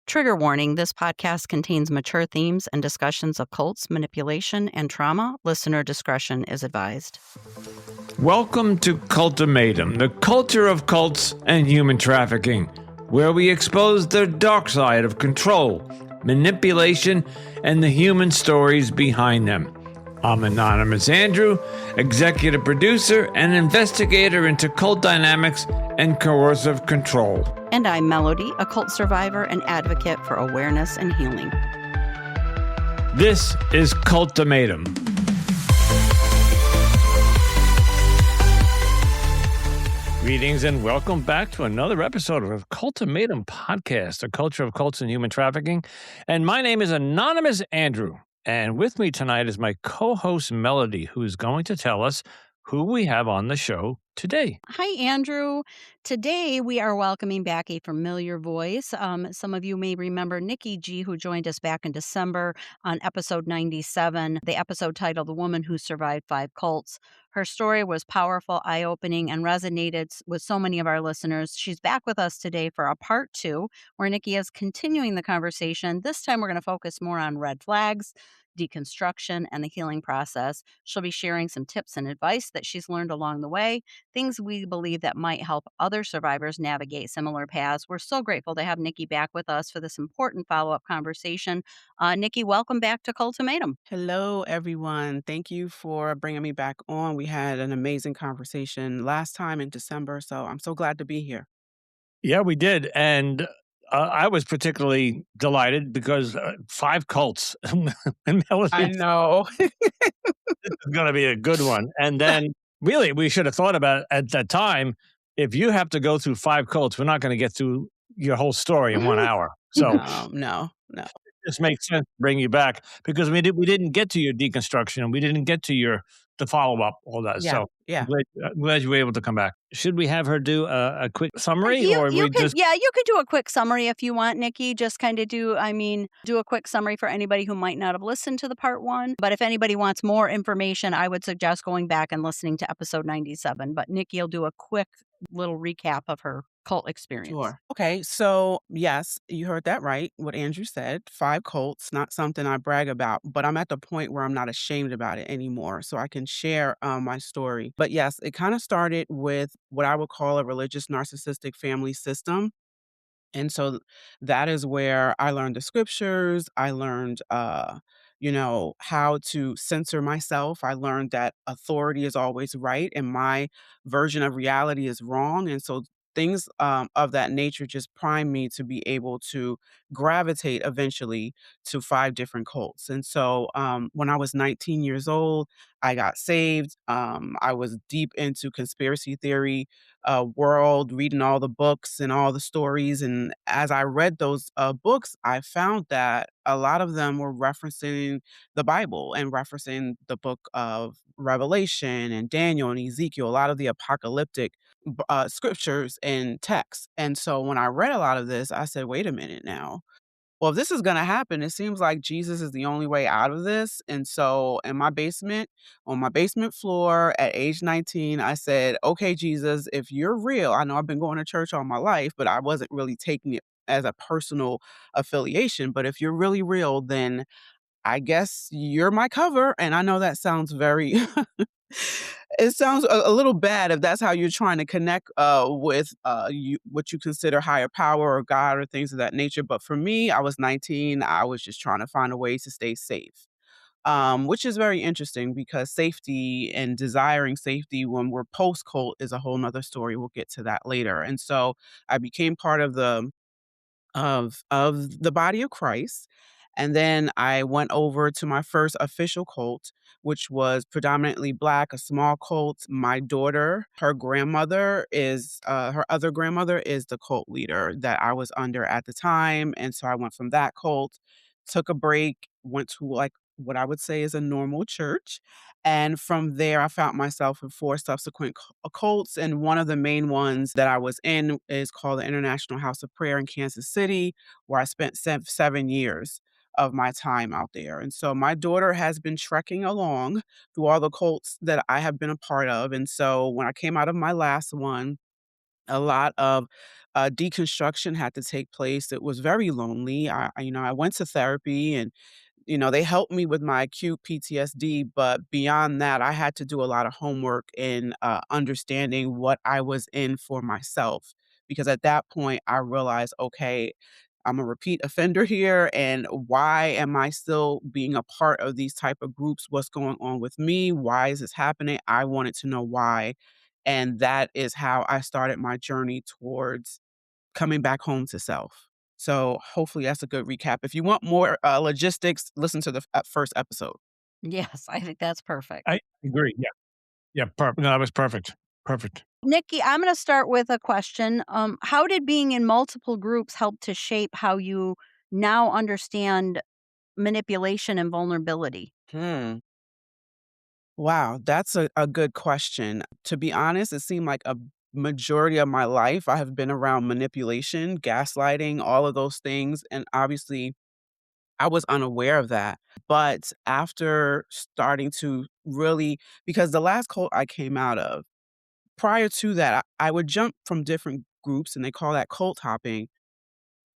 Trigger warning, this podcast contains mature themes and discussions of cults, manipulation, and trauma. Listener discretion is advised. Welcome to Cultimatum, the culture of cults and human trafficking, where we expose the dark side of control, manipulation, and the human stories behind them. I'm Anonymous Andrew, executive producer and investigator into cult dynamics and coercive control. And I'm Melody, a cult survivor and advocate for awareness and healing. This is Cultimatum. Greetings and welcome back to another episode of Cultimatum Podcast, a culture of cults and human trafficking. And my name is Anonymous Andrew. And with me tonight is my co-host Melody, who is going to tell us who we have on the show today. Hi, Andrew. Today, we are welcoming back a familiar voice. Some of you may remember Nikki G, who joined us back in December on episode 97, the episode titled The Woman Who Survived 5 Cults. Her story was powerful, eye-opening, and resonated with so many of our listeners. She's back with us today for a part 2, where Nikki is continuing the conversation. This time, we're going to focus more on red flags, deconstruction, and the healing process. She'll be sharing some tips and advice that she's learned along the way, things we believe that might help other survivors navigate similar paths. We're so grateful to have Nikki back with us for this important follow-up conversation. Nikki, welcome back to Cultimatum. Hello, everyone. Thank you for bringing me back on. We had an amazing conversation last time in December, so I'm so glad to be here. Yeah, we did. And I was particularly delighted because 5 cults. And I know. This is going to be a good one. And then really, we should have thought about it at that time. If you have to go through 5 cults, we're not going to get through your whole story in 1 hour. So No. it just makes sense to bring you back because we didn't get to your deconstruction and we didn't get to the follow-up, all that. Yeah, So yeah. I'm glad you were able to come back. Should we have her do a quick summary? You could do a quick summary if you want, Nikki. Just kind of do a quick summary for anybody who might not have listened to the part 1. But if anybody wants more information, I would suggest going back and listening to episode 97. But Nikki will do a quick little recap of her cult experience. Sure. Okay, so yes, you heard that right, what Andrew said. 5 cults, not something I brag about, but I'm at the point where I'm not ashamed about it anymore, so I can share my story. But yes, it kind of started with what I would call a religious narcissistic family system. And so that is where I learned the scriptures. I learned, how to censor myself. I learned that authority is always right and my version of reality is wrong. And so things of that nature just primed me to be able to gravitate eventually to 5 different cults. And so when I was 19 years old, I got saved. I was deep into conspiracy theory world, reading all the books and all the stories. And as I read those books, I found that a lot of them were referencing the Bible and referencing the book of Revelation and Daniel and Ezekiel, a lot of the apocalyptic scriptures and texts. And so when I read a lot of this, I said, wait a minute now. Well, if this is going to happen, it seems like Jesus is the only way out of this. And so in my basement, on my basement floor at age 19, I said, okay, Jesus, if you're real, I know I've been going to church all my life, but I wasn't really taking it as a personal affiliation. But if you're really real, then I guess you're my cover. And I know that sounds very it sounds a little bad if that's how you're trying to connect with what you consider higher power or God or things of that nature. But for me, I was 19. I was just trying to find a way to stay safe, which is very interesting because safety and desiring safety when we're post cult is a whole nother story. We'll get to that later. And so I became part of the body of Christ. And then I went over to my first official cult, which was predominantly Black, a small cult. My daughter, her other grandmother is the cult leader that I was under at the time. And so I went from that cult, took a break, went to like what I would say is a normal church. And from there, I found myself in 4 subsequent cults. And one of the main ones that I was in is called the International House of Prayer in Kansas City, where I spent 7 years of my time out there. And so my daughter has been trekking along through all the cults that I have been a part of. And so when I came out of my last one, A lot of, deconstruction had to take place. It was very lonely. I went to therapy and they helped me with my acute PTSD, but beyond that, I had to do a lot of homework in understanding what I was in for myself. Because at that point, I realized, okay, I'm a repeat offender here, and why am I still being a part of these type of groups? What's going on with me? Why is this happening? I wanted to know why, and that is how I started my journey towards coming back home to self. So hopefully that's a good recap. If you want more logistics, listen to the first episode. Yes, I think that's perfect. I agree. Yeah. Yeah. Perfect. No, that was perfect. Perfect. Nikki, I'm going to start with a question. How did being in multiple groups help to shape how you now understand manipulation and vulnerability? Hmm. Wow, that's a good question. To be honest, it seemed like a majority of my life I have been around manipulation, gaslighting, all of those things. And obviously, I was unaware of that. But after starting to really, because the last cult I came out of, prior to that, I would jump from different groups and they call that cult hopping.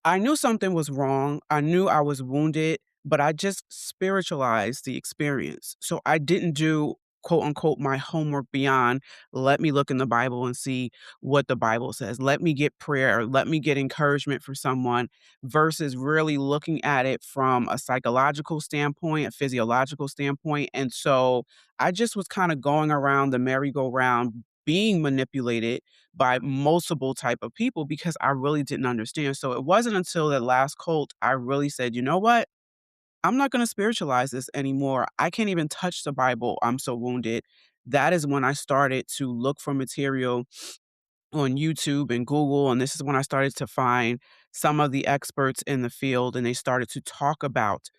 I knew something was wrong. I knew I was wounded, but I just spiritualized the experience. So I didn't do quote unquote my homework beyond let me look in the Bible and see what the Bible says. Let me get prayer. Let me get encouragement for someone versus really looking at it from a psychological standpoint, a physiological standpoint. And so I just was kind of going around the merry-go-round being manipulated by multiple type of people because I really didn't understand. So it wasn't until that last cult I really said, "You know what? I'm not gonna spiritualize this anymore. I can't even touch the Bible. I'm so wounded." That is when I started to look for material on YouTube and Google, and this is when I started to find some of the experts in the field, and they started to talk about,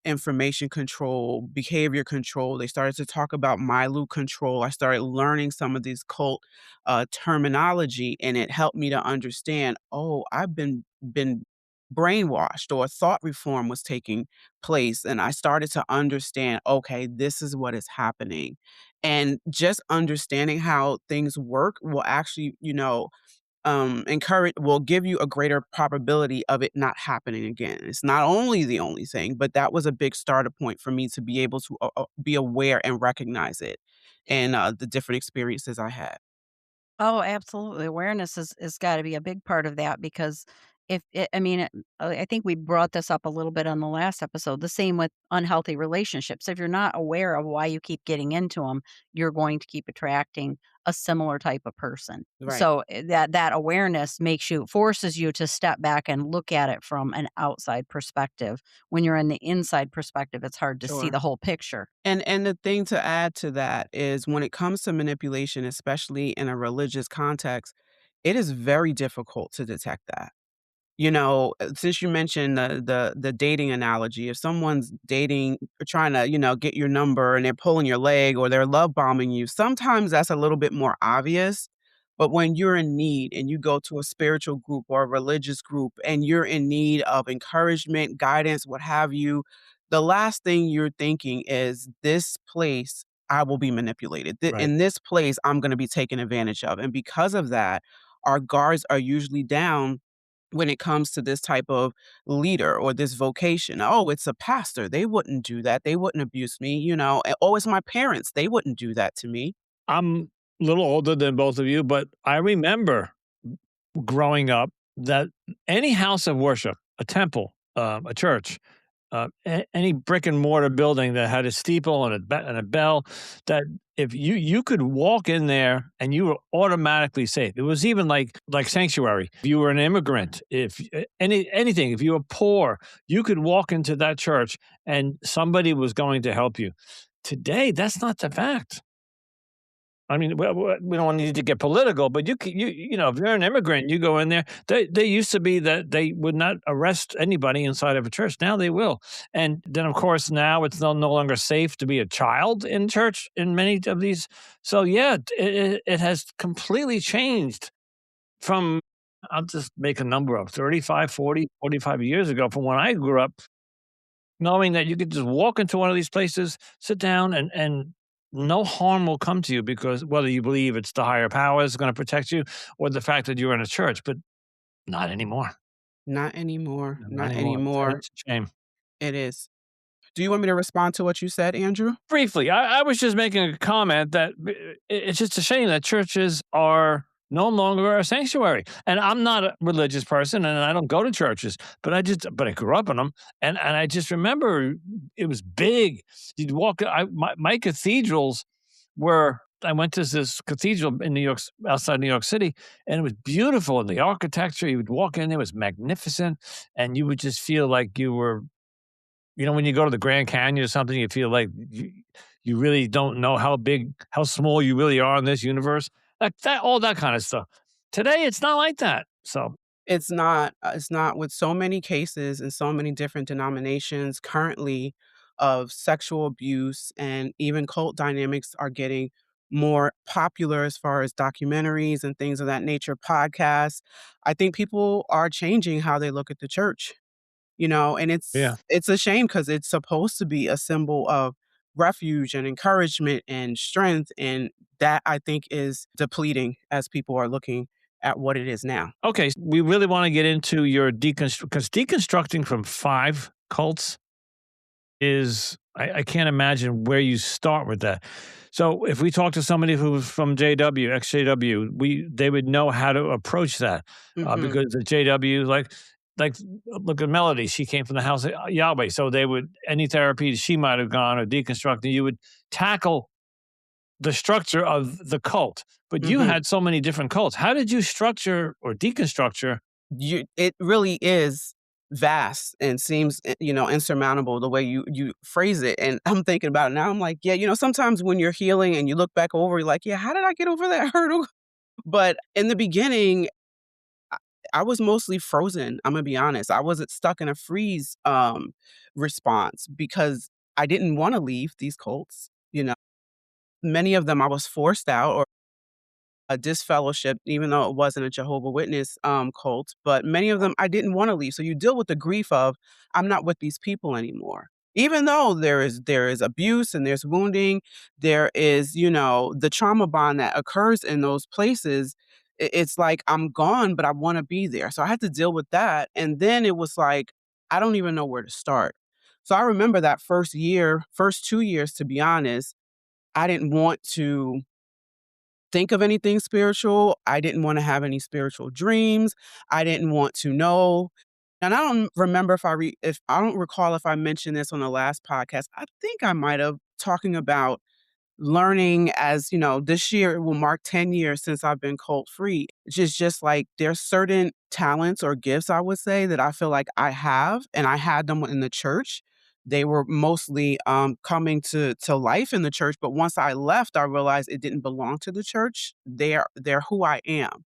information control, behavior control. They started to talk about Milu control. I started learning some of these cult terminology, and it helped me to understand. Oh, I've been brainwashed, or thought reform was taking place, and I started to understand. Okay, this is what is happening, and just understanding how things work will actually, encourage will give you a greater probability of it not happening again. It's not only the only thing, but that was a big starter point for me to be able to be aware and recognize it and the different experiences I had. Oh, absolutely. Awareness is gotta be a big part of that because if it I mean, I think we brought this up a little bit on the last episode, the same with unhealthy relationships. If you're not aware of why you keep getting into them, you're going to keep attracting a similar type of person. Right. So, that awareness makes you forces you to step back and look at it from an outside perspective. When you're in the inside perspective, it's hard to see Sure. the whole picture. And the thing to add to that is when it comes to manipulation, especially in a religious context, it is very difficult to detect that. Since you mentioned the dating analogy, if someone's dating trying to, get your number and they're pulling your leg or they're love bombing you, sometimes that's a little bit more obvious. But when you're in need and you go to a spiritual group or a religious group and you're in need of encouragement, guidance, what have you, the last thing you're thinking is this place I will be manipulated. Right. In this place I'm going to be taken advantage of. And because of that, our guards are usually down when it comes to this type of leader or this vocation. Oh, it's a pastor. They wouldn't do that. They wouldn't abuse me, Oh, it's my parents. They wouldn't do that to me. I'm a little older than both of you, but I remember growing up that any house of worship, a temple, a church, any brick and mortar building that had a steeple and a bell, that if you could walk in there and you were automatically safe. It was even like sanctuary. If you were an immigrant, if anything, if you were poor, you could walk into that church and somebody was going to help you. Today, that's not the fact. I mean, we don't need to get political, but if you're an immigrant, you go in there. They used to be that they would not arrest anybody inside of a church. Now they will, and then of course now it's no longer safe to be a child in church in many of these. So yeah, it has completely changed from. I'll just make a number of 35, 40, 45 years ago from when I grew up, knowing that you could just walk into one of these places, sit down, and no harm will come to you because whether you believe it's the higher power is going to protect you or the fact that you're in a church, but not anymore. Not anymore, Not not anymore. And anymore. it's a shame. It is. Do you want me to respond to what you said, Andrew? Briefly, I was just making a comment that it's just a shame that churches are no longer a sanctuary. And I'm not a religious person, and I don't go to churches, but I grew up in them, and I just remember it was big. You'd walk. My cathedrals were. I went to this cathedral in New York, outside New York City, and it was beautiful. And the architecture, you would walk in, it was magnificent, and you would just feel like you were when you go to the Grand Canyon or something, you feel like you really don't know how small you really are in this universe. Like that, all that kind of stuff. Today, it's not like that. So, It's not with so many cases and so many different denominations currently of sexual abuse, and even cult dynamics are getting more popular as far as documentaries and things of that nature, podcasts. I think people are changing how they look at the church, and yeah. it's a shame because it's supposed to be a symbol of refuge and encouragement and strength, and that I think is depleting as people are looking at what it is now. Okay. We really want to get into your because deconstructing from 5 cults is I can't imagine where you start with that. So if we talk to somebody who's from JW, ex-JW, they would know how to approach that Mhm. because the JW, like look at Melody, she came from the house of Yahweh, so they would any therapy she might have gone or deconstructing, you would tackle the structure of the cult. But you Mhm. had so many different cults. How did you structure or deconstructure? It really is vast and seems, insurmountable the way you phrase it, and I'm thinking about it now, I'm like, yeah, sometimes when you're healing and you look back over, you're like, "Yeah, how did I get over that hurdle?" But in the beginning, I I was mostly frozen, Imma be honest. I wasn't stuck in a freeze, response because I didn't wanna leave these cults, Many of them I was forced out or a disfellowship, even though it wasn't a Jehovah Witness, cult, but many of them I didn't wanna leave. So you deal with the grief of, "I'm not with these people anymore." Even though there is abuse and there's wounding, there is, the trauma bond that occurs in those places, it's like, I'm gone, but I wanna be there. So I had to deal with that, and then it was like, I don't even know where to start. So I remember that first 2 years, to be honest, I didn't want to think of anything spiritual. I didn't wanna have any spiritual dreams. I didn't want to know. And I don't remember if I don't recall if I mentioned this on the last podcast. I think I might have, talking about learning as, this year will mark 10 years since I've been cult free. Just like there's certain talents or gifts I would say that I feel like I have, and I had them in the church. They were mostly coming to life in the church, but once I left, I realized it didn't belong to the church. They're who I am.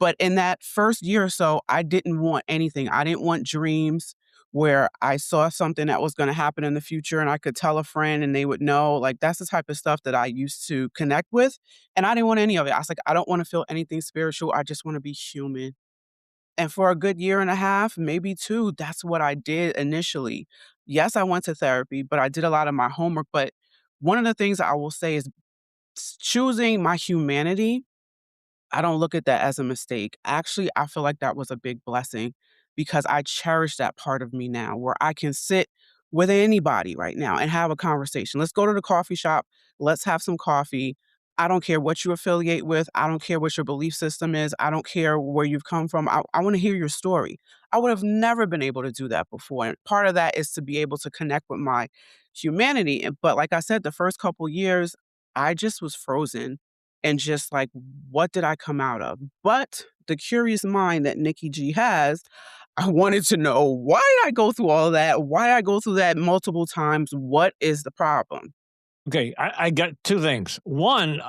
But in that first year or so, I didn't want anything. I didn't want dreams where I saw something that was gonna happen in the future and I could tell a friend and they would know, like, that's the type of stuff that I used to connect with, and I didn't want any of it. I was like, "I don't wanna feel anything spiritual, I just wanna be human." And for a good year and a half, maybe 2, that's what I did initially. Yes, I went to therapy, but I did a lot of my homework, but one of the things I will say is choosing my humanity. I don't look at that as a mistake. Actually, I feel like that was a big blessing because I cherish that part of me now where I can sit with anybody right now and have a conversation. Let's go to the coffee shop. Let's have some coffee. I don't care what you affiliate with. I don't care what your belief system is. I don't care where you've come from. I want to hear your story. I would have never been able to do that before. And part of that is to be able to connect with my humanity. But like I said, the first couple years, I just was frozen and just like, what did I come out of? But the curious mind that Nikki G has, I wanted to know, why did I go through all of that? Why did I go through that multiple times? What is the problem? Okay, I got 2 things. One,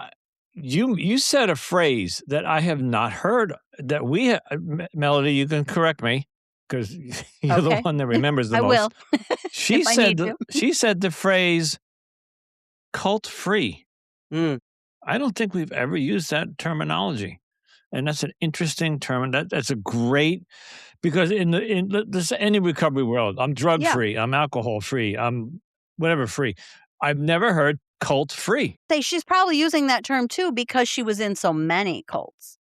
you said a phrase that I have not heard that Melody, you can correct me because you're the Okay. one that remembers the I will most. if I need to. She said the phrase "cult free." Mm, I don't think we've ever used that terminology, and that's an interesting term, that's a great because in this any recovery world, I'm drug Yeah. free, I'm alcohol free, I'm whatever free. I've never heard cult free. Say she's probably using that term too because she was in so many cults.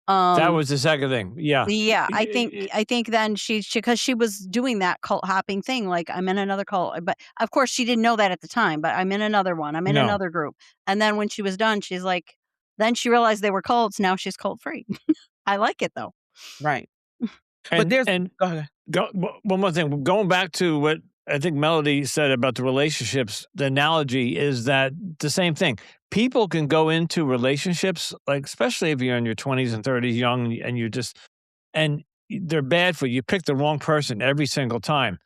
That Um, was the second thing. Yeah. yeah, I think then she 'cause she was doing that cult hopping thing, like, "I'm in another cult," but, of course, she didn't know that at the time, but, "I'm in another one, I'm in No. another group," and then when she was done, she's like then she realized they were cults, now she's cult free. I like it, though. Right. But And there's and go ahead. one more thing, going back to what I think Melody said about the relationships, the analogy is that the same thing. People can go into relationships, like especially if you're in your 20s and 30s, young, and you just and they're bad for you. You pick the wrong person every single time.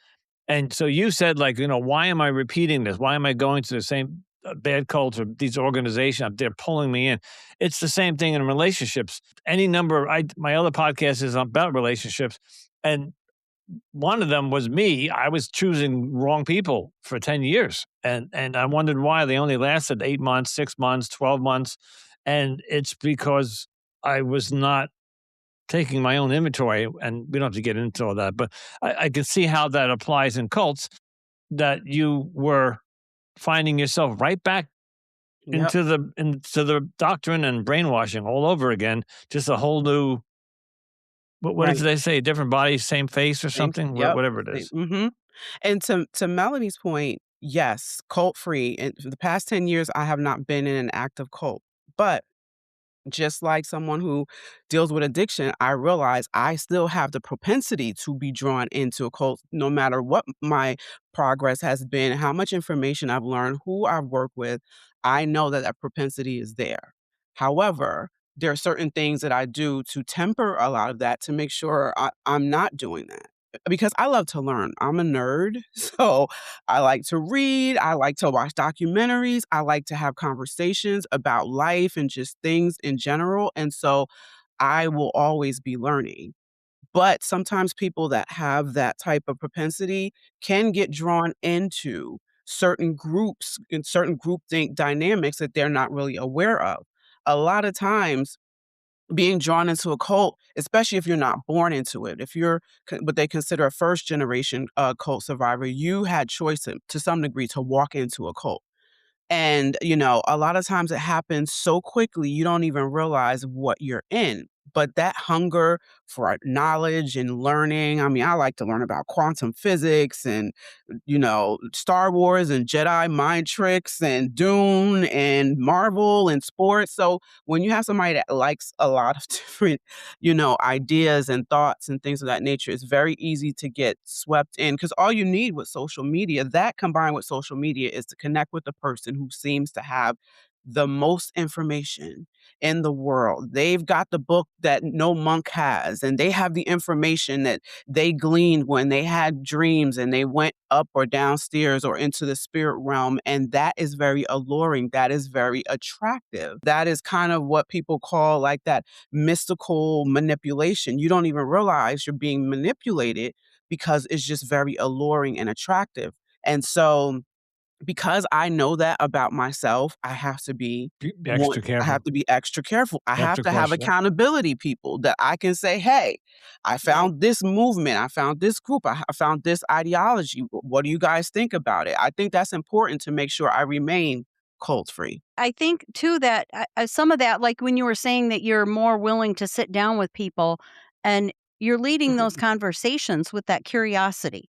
And so you said, like, why am I repeating this? Why am I going to the same bad cults or these organizations? They're pulling me in. It's the same thing in relationships. Any number. My other podcast is about relationships, and one of them was me. I was choosing wrong people for 10 years, and I wondered why they only lasted 8 months, 6 months, 12 months, and it's because I was not taking my own inventory, and we don't have to get into all that, but I can see how that applies in cults, that you were finding yourself right back Yep. into the doctrine and brainwashing all over again, just a whole new what did Right. they say? Different body, same face or Same something? yep. Whatever it is. Mhm. And to Melody's point, yes, cult free. And for the past 10 years, I have not been in an active cult. But just like someone who deals with addiction, I realize I still have the propensity to be drawn into a cult no matter what my progress has been, how much information I've learned, who I've worked with. I know that that propensity is there. However, there are certain things that I do to temper a lot of that to make sure I'm not doing that. Because I love to learn. I'm a nerd. So I like to read, I like to watch documentaries, I like to have conversations about life and just things in general, and so I will always be learning. But sometimes people that have that type of propensity can get drawn into certain groups and certain groupthink dynamics that they're not really aware of. A lot of times being drawn into a cult, especially if you're not born into it, if you're what they consider a first generation cult survivor, you had choice to some degree to walk into a cult. And, a lot of times it happens so quickly, you don't even realize what you're in. But that hunger for knowledge and learning, I mean, I like to learn about quantum physics and, Star Wars and Jedi mind tricks and Dune and Marvel and sports. So when you have somebody that likes a lot of different, ideas and thoughts and things of that nature, it's very easy to get swept in because all you need with social media, that combined with social media, is to connect with the person who seems to have the most information in the world. They've got the book that no monk has, and they have the information that they gleaned when they had dreams and they went up or downstairs or into the spirit realm. And that is very alluring. That is very attractive. That is kind of what people call like that mystical manipulation. You don't even realize you're being manipulated because it's just very alluring and attractive. And so because I know that about myself, I have to be Be one extra I have careful, to be extra careful. I have extra to have cautious. Yep. accountability people that I can say, "Hey, I Right. found this movement. I found this group. I found this ideology. What do you guys think about it?" I think that's important to make sure I remain cult free. I think too that, some of that, like when you were saying that you're more willing to sit down with people and you're leading those conversations with that curiosity.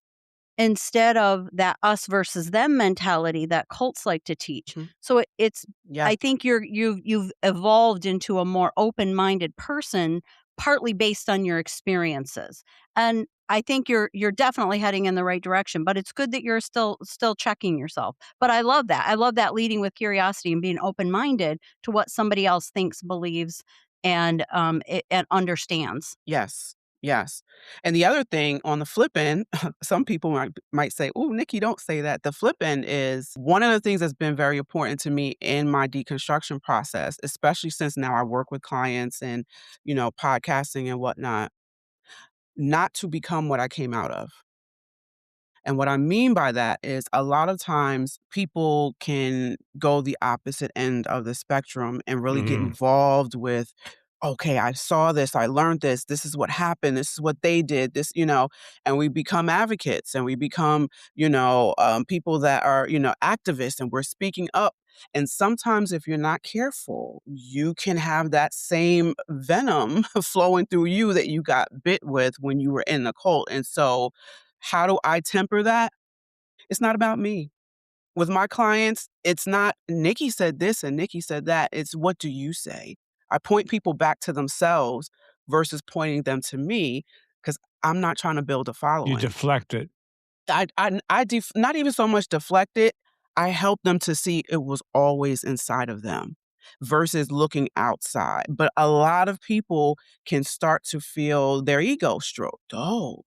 Instead of that us versus them mentality that cults like to teach. Mhm. So it's Yes, I think you've evolved into a more open-minded person, partly based on your experiences. And I think you're definitely heading in the right direction, but it's good that you're still checking yourself. But I love that. I love that leading with curiosity and being open-minded to what somebody else thinks, believes, and understands. yes, yes. And the other thing on the flip end, some people might say, "Oh, Nikki, don't say that." The flip end is one of the things that's been very important to me in my deconstruction process, especially since now I work with clients and, podcasting and whatnot, not to become what I came out of. And what I mean by that is a lot of times people can go the opposite end of the spectrum and really get Mhm. involved with, okay, I saw this, I learned this is what happened, this is what they did, and we become advocates and we become, people that are, activists and we're speaking up. And sometimes if you're not careful, you can have that same venom flowing through you that you got bit with when you were in the cult. And so how do I temper that? It's not about me. With my clients, it's not Nikki said this and Nikki said that. It's what do you say? I point people back to themselves versus pointing them to me because I'm not trying to build a You following. deflect it. Not even so much deflect it, I help them to see it was always inside of them versus looking outside. But a lot of people can start to feel their ego stroked. Oh,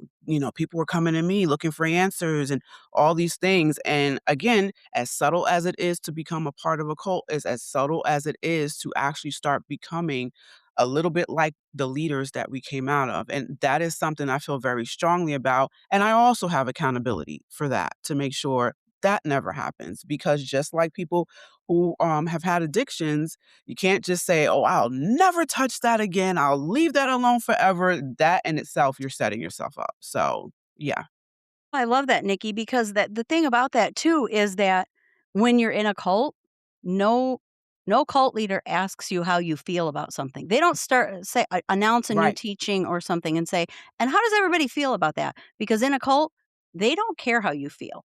people were coming to me looking for answers and all these things. And again, as subtle as it is to become a part of a cult is as subtle as it is to actually start becoming a little bit like the leaders that we came out of. And that is something I feel very strongly about. And I also have accountability for that to make sure that never happens. Because just like people who have had addictions, you can't just say, oh, I'll never touch that again. I'll leave that alone forever. That in itself, you're setting yourself up. So, yeah. I love that, Nikki, because the thing about that too is that when you're in a cult, no no cult leader asks you how you feel about something. They don't announce a new Right. teaching or something and say, "And how does everybody feel about that?" Because in a cult, they don't care how you feel.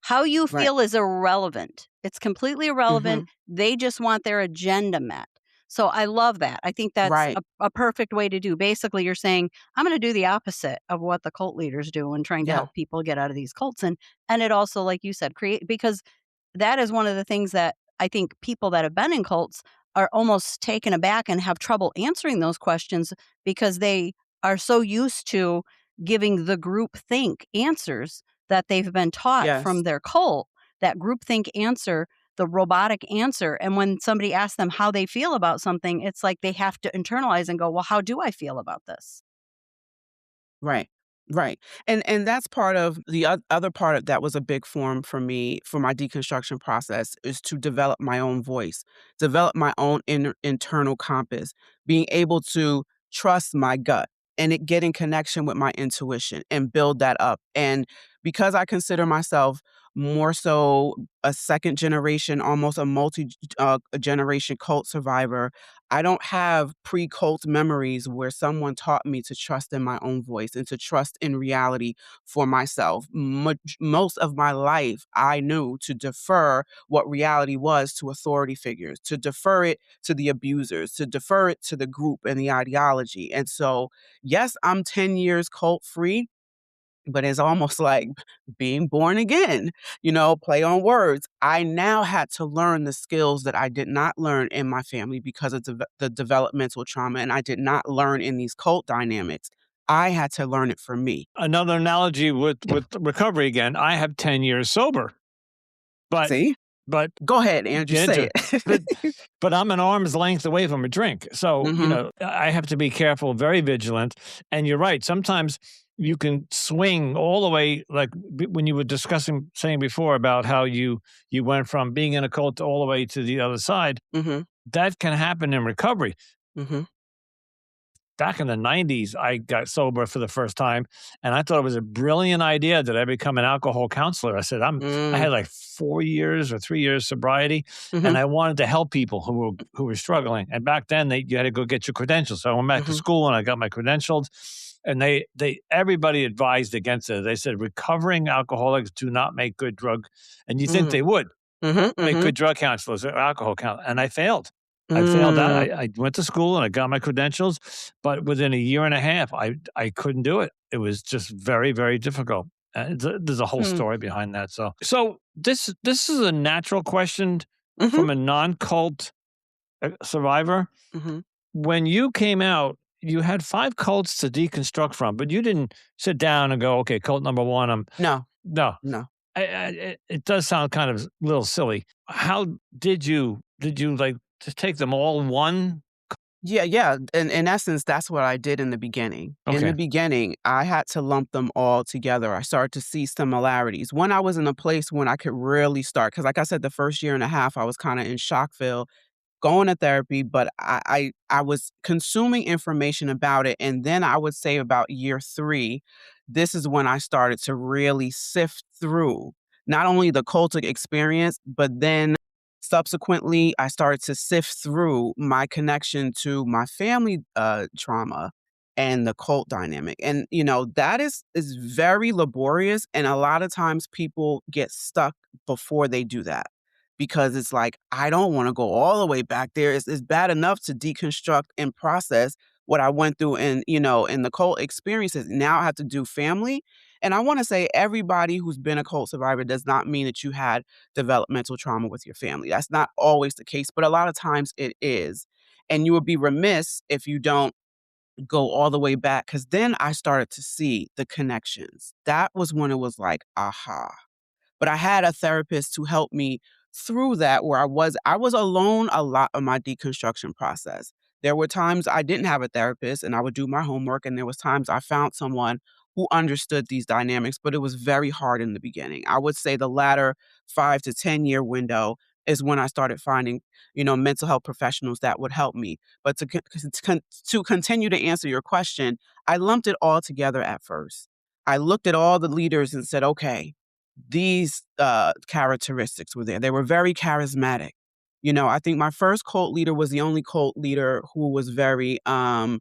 How you Right. feel is irrelevant. It's completely irrelevant. Hmm. They just want their agenda met. So I love that. I think that's Right. a perfect way to do. Basically, you're saying, I'm going to do the opposite of what the cult leaders do and trying to Yeah. help people get out of these cults. And it also, like you said, create because that is one of the things that I think people that have been in cults are almost taken aback and have trouble answering those questions because they are so used to giving the group think answers that they've been taught Yes. from their cult, that groupthink answer, the robotic answer. And when somebody asks them how they feel about something, it's like they have to internalize and go, well, how do I feel about this? Right. Right. And that's part of the other part of that was a big form for me for my deconstruction process is to develop my own voice, develop my own internal compass, being able to trust my gut and it getting connection with my intuition and build that up. And because I consider myself more so a second generation, almost a multi generation cult survivor, I don't have pre-cult memories where someone taught me to trust in my own voice and to trust in reality for myself. Most of my life, I knew to defer what reality was to authority figures, to defer it to the abusers, to defer it to the group and the ideology. And so, yes, I'm 10 years cult free, but it's almost like being born again, play on words. I now had to learn the skills that I did not learn in my family because of the developmental trauma, and I did not learn in these cult dynamics. I had to learn it for me. Another analogy with recovery again, I have 10 years sober, but See? but Go ahead, Andrew, get say into it. but but I'm an arm's length away from a drink. So, Mhm, I have to be careful, very vigilant. And you're right. Sometimes you can swing all the way, like when you were discussing, saying before about how you went from being in a cult all the way to the other side. mhm, That can happen in recovery. mhm, Back in the 90s, I got sober for the first time, and I thought it was a brilliant idea that I become an alcohol counselor. I said, I mm, had like 4 years or 3 years sobriety, mhm, and I wanted to help people who were struggling. And back then, you had to go get your credentials. So I went back to mhm, school and I got my credentials, and they everybody advised against it. They said recovering alcoholics do not make good drug, and you think mm, they would mhm, make mhm, good drug counselors or alcohol counselors, and I failed. I failed that. mm, I went to school and I got my credentials, but within a year and a half, I couldn't do it. It was just very, very difficult. There's a whole hmm, story behind that. So this is a natural question mhm, from a non-cult survivor. mhm. When you came out, you had 5 cults to deconstruct from, but you didn't sit down and go, okay, cult number one. No, No, no. it does sound kind of a little silly. How did you like to take them all in one? Yeah, yeah. In essence, that's what I did in the beginning. In the Okay. beginning, I had to lump them all together. I started to see similarities. When I was in a place when I could really start, because like I said, the first year and a half, I was kind of in Shockville, going to therapy, but I was consuming information about it. And then I would say about year 3, this is when I started to really sift through not only the cultic experience, but then Subsequently, I started to sift through my connection to my family trauma and the cult dynamic. And that is very laborious, and a lot of times people get stuck before they do that because it's like, I don't want to go all the way back there. It's bad enough to deconstruct and process what I went through in the cult experiences. Now I have to do family. And I want to say everybody who's been a cult survivor does not mean that you had developmental trauma with your family. That's not always the case, but a lot of times it is. And you would be remiss if you don't go all the way back, because then I started to see the connections. That was when it was like, aha. But I had a therapist to help me through that, where I was alone a lot of my deconstruction process. There were times I didn't have a therapist and I would do my homework, and there was times I found someone who understood these dynamics, but it was very hard in the beginning. I would say the latter 5 to 10-year window is when I started finding, mental health professionals that would help me. But to continue to answer your question, I lumped it all together at first. I looked at all the leaders and said, okay, these characteristics were there. They were very charismatic. I think my first cult leader was the only cult leader who was very overt.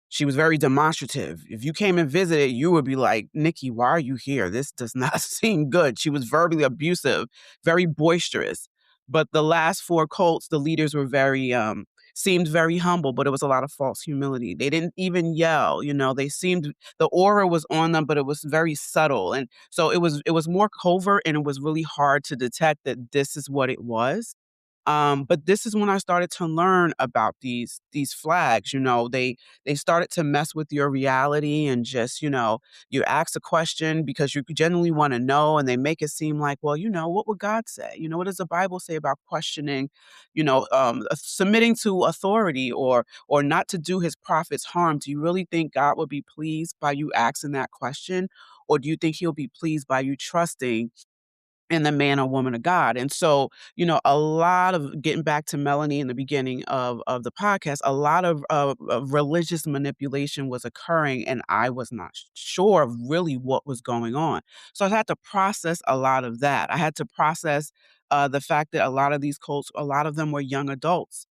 She was very demonstrative. If you came and visited, you would be like, Nikki, why are you here? This does not seem good. She was verbally abusive, very boisterous. But the last four cults, the leaders were seemed very humble, but it was a lot of false humility. They didn't even yell, the aura was on them, but it was very subtle. And so it was more covert, and it was really hard to detect that this is what it was. But this is when I started to learn about these flags. They started to mess with your reality, and just, you ask a question because you genuinely want to know, and they make it seem like, well, what would God say? What does the Bible say about questioning, submitting to authority, or not to do his prophets harm? Do you really think God would be pleased by you asking that question? Or do you think he'll be pleased by you trusting in the man or woman of God? And so, a lot of, getting back to Melanie in the beginning of the podcast, a lot of religious manipulation was occurring, and I was not sure of really what was going on. So I had to process a lot of that. I had to process the fact that a lot of these cults, a lot of them were young adults.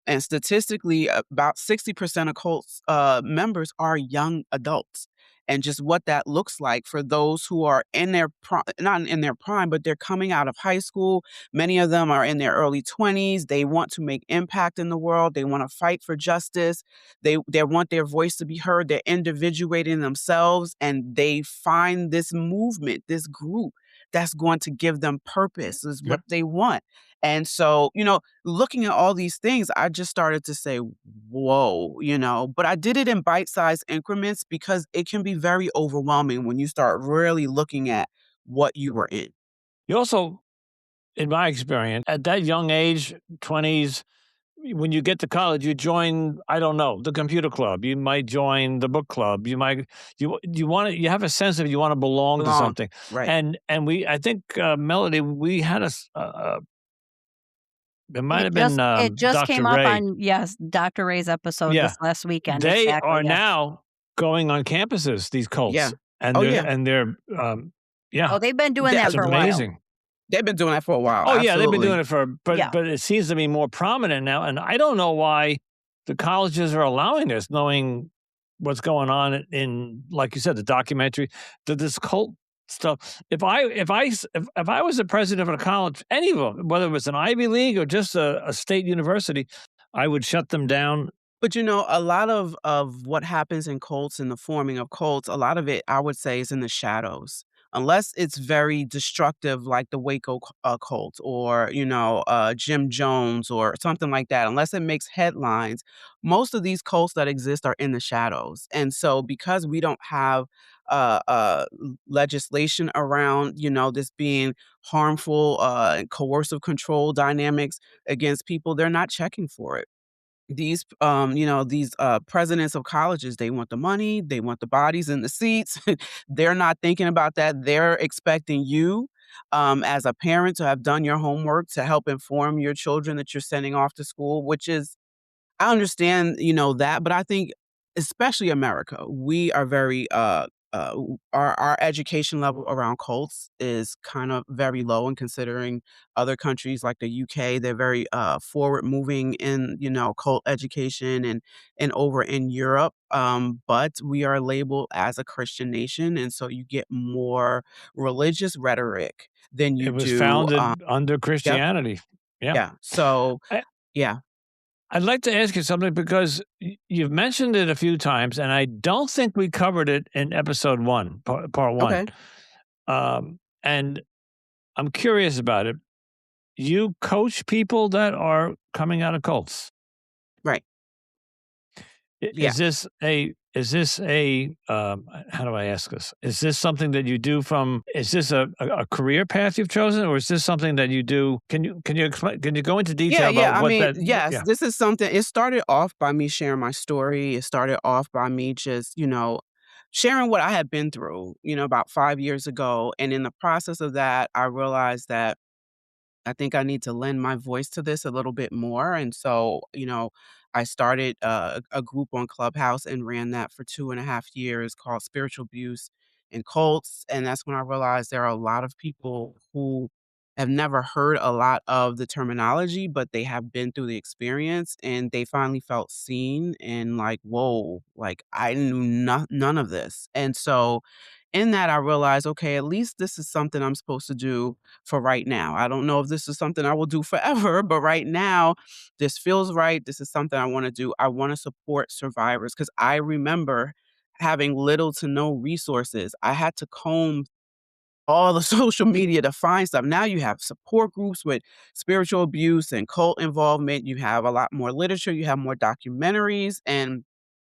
And statistically, about 60% of cults members are young adults. And just what that looks like for those who are in their not in their prime, but they're coming out of high school. Many of them are in their early 20s. They want to make impact in the world. They want to fight for justice. They want their voice to be heard. They're individuating themselves, and they find this movement, this group that's going to give them purpose, is what Yep. they want. And so, looking at all these things, I just started to say, whoa, but I did it in bite-sized increments because it can be very overwhelming when you start really looking at what you were in. You also, in my experience, at that young age, 20s, when you get to college, you join, I don't know, the computer club. You might join the book club. You want to, you have a sense of you want to belong to Belong. something. Right. And I think, Melody, we had it might have been, It just Dr. came up Ray. on, yes, Dr. Ray's episode Yeah. this last weekend, They exactly, are yes. now going on campuses, these Yeah. cults, and Oh, yeah. yeah, Oh, they've been doing They that it's for a while. amazing. they've been doing that for a while, Oh, yeah, they've been doing absolutely. it for, Yeah. but it seems to be more prominent now, and I don't know why the colleges are allowing this, knowing what's going on in, like you said, the documentary, this cult stuff. If I was the president of a college, any of them, whether it was an Ivy League or just a state university, I would shut them down. But a lot of what happens in cults and the forming of cults, a lot of it, I would say, is in the shadows. Unless it's very destructive, like the Waco cult, or Jim Jones or something like that. Unless it makes headlines, most of these cults that exist are in the shadows. And so, because we don't have legislation around, this being harmful and coercive control dynamics against people, they're not checking for it. These presidents of colleges, they want the money, they want the bodies in the seats. They're not thinking about that. They're expecting you, as a parent, to have done your homework to help inform your children that you're sending off to school, which is, I understand, that, but I think especially America, we are very our education level around cults is kind of very low, and considering other countries like the UK, they're very forward moving in, cult education, and over in Europe. But we are labeled as a Christian nation, and so you get more religious rhetoric than you It was do. founded under Yep. Christianity. Yeah. Yeah. So I yeah. I'd like to ask you something because you've mentioned it a few times, and I don't think we covered it in episode 1, part 1. Okay. And I'm curious about it. You coach people that are coming out of cults. Right. I Yeah. is this a, how do I ask this? Is this something that you do from is this a career path you've chosen, or is this something that you do can you explain can you go into Yeah, detail about yeah. I what mean, that yes, yeah. this is something. It started off by me sharing my story. It started off by me just, sharing what I had been through, about 5 years ago. And in the process of that, I realized that I think I need to lend my voice to this a little bit more. And so, I started a group on Clubhouse and ran that for 2.5 years called Spiritual Abuse and Cults. And that's when I realized there are a lot of people who have never heard a lot of the terminology, but they have been through the experience, and they finally felt seen and like, whoa, like I knew none of this. And so in that, I realized, okay, at least this is something I'm supposed to do for right now. I don't know if this is something I will do forever, but right now, this feels right. This is something I want to do. I want to support survivors because I remember having little to no resources. I had to comb all the social media to find stuff. Now you have support groups with spiritual abuse and cult involvement. You have a lot more literature. You have more documentaries. And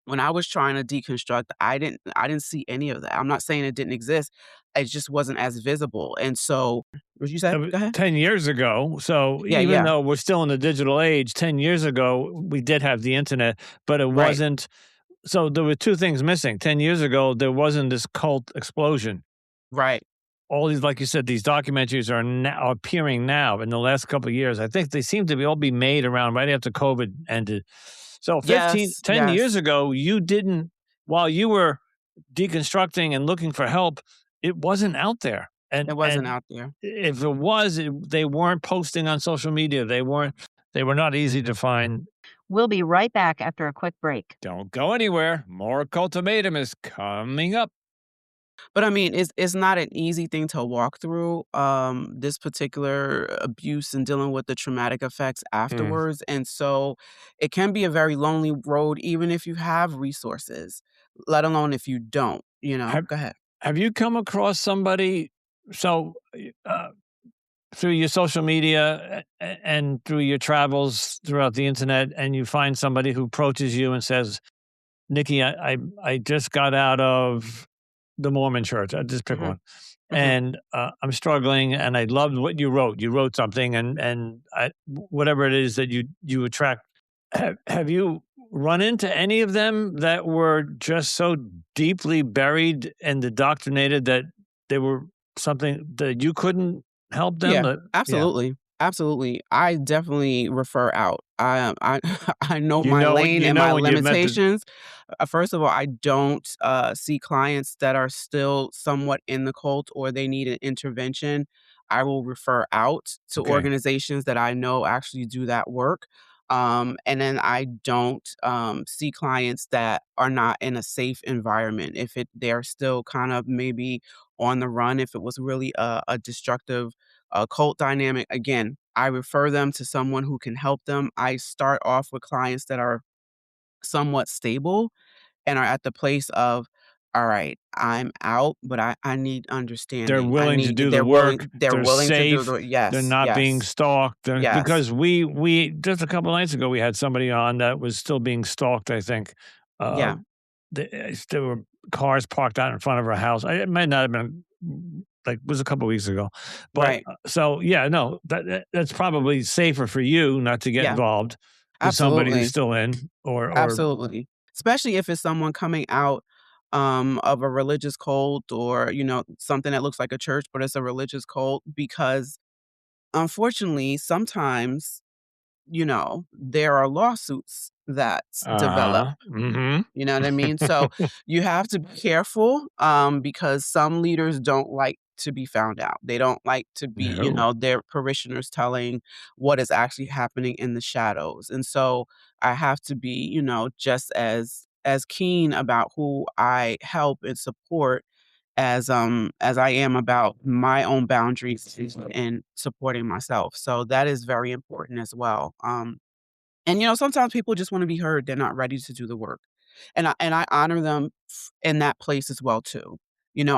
when I was trying to deconstruct, I didn't see any of that. I'm not saying it didn't exist. It just wasn't as visible. And so what you say? Go ahead. 10 years ago. So Yeah, even yeah. though we're still in the digital age, 10 years ago, we did have the internet, but it Right. wasn't. So there were two things missing. 10 years ago, there wasn't this cult explosion. Right. All these, like you said, these documentaries are now appearing now in the last couple of years. I think they seem to be all be made around right after COVID ended. So Yes, 10 years yes. ago, you didn't, while you were deconstructing and looking for help, it wasn't out there. It wasn't And out there. if it was, they weren't posting on social media. They were not easy to find. We'll be right back after a quick break. Don't go anywhere. More Cultimatum is coming up. But I mean, it's not an easy thing to walk through, this particular abuse and dealing with the traumatic effects Mm. afterwards. And so it can be a very lonely road, even if you have resources, let alone if you don't, Have Go ahead. Have you come across somebody? So uh, through your social media and through your travels throughout the internet, and you find somebody who approaches you and says, "Nikki, I just got out of the Mormon church. I just pick Mhm, one, mhm. and I'm struggling, and I loved what you wrote. You wrote something, and whatever it is that you attract. Have you run into any of them that were just so deeply buried and indoctrinated that they were something that you couldn't help them? Yeah, That yeah, absolutely, absolutely. I definitely refer out. I I know my lane you and know my when you've met the limitations. First of all, I don't, see clients that are still somewhat in the cult or they need an intervention. I will refer out to okay. organizations that I know actually do that work. And then I don't, see clients that are not in a safe environment. If they're still kind of maybe on the run, if it was really a destructive cult dynamic, again, I refer them to someone who can help them. I start off with clients that are somewhat stable and are at the place of, all right, I'm out, but I need They're understanding. willing to do the work. They're They're willing to do safe. the They're yes, not being yes, stalked. yes, Because we just a couple nights ago we had somebody on that was still being stalked. I think uh, yeah, there were cars parked out in front of her house. It might not have been like it was a couple weeks ago, but right, so yeah, no, that's probably safer for you not to get yeah, involved with somebody who's absolutely. still in or Absolutely. Especially if it's someone coming out, of a religious cult or, something that looks like a church, but it's a religious cult because, unfortunately, sometimes there are lawsuits that develop. Uh-huh. Mhm. You know what I mean? So you have to be careful, because some leaders don't like to be found out. They don't like to be, No. their parishioners telling what is actually happening in the shadows. And so I have to be, just as keen about who I help and support as I am about my own boundaries and supporting myself. So that is very important as well. And, sometimes people just wanna be heard, they're not ready to do the work. And I honor them in that place as well too.